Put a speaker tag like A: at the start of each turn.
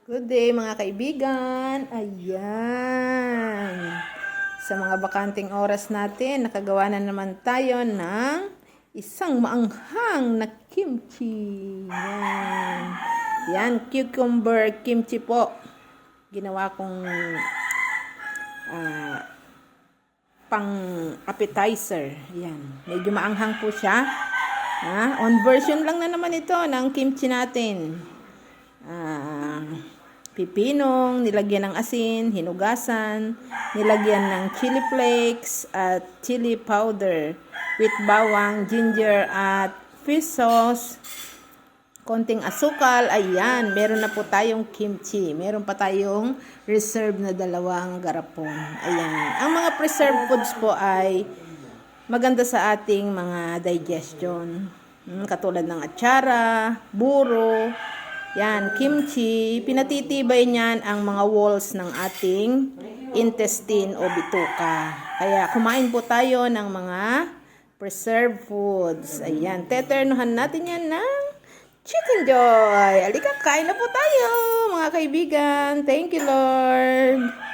A: Good day mga kaibigan. Ayan. Sa mga bakanting oras natin, nakagawa na naman tayo ng isang maanghang na kimchi. Yan. Yan, cucumber kimchi po. Ginawa kong pang appetizer. Yan. Medyo maanghang po siya. On version lang na naman ito ng kimchi natin. Pipinong, nilagyan ng asin, hinugasan, nilagyan ng chili flakes at chili powder with bawang, ginger at fish sauce, konting asukal. Ayan, meron na po tayong kimchi. Meron pa tayong reserve na dalawang garapon. Ayan, ang mga preserved foods po ay maganda sa ating mga digestion. Katulad ng atsara, buro, yan, kimchi, pinatitibay niyan ang mga walls ng ating intestine o bituka. Kaya kumain po tayo ng mga preserved foods. Ayan, teternuhan natin yan ng Chicken Joy. Halika, kain na po tayo mga kaibigan. Thank you, Lord.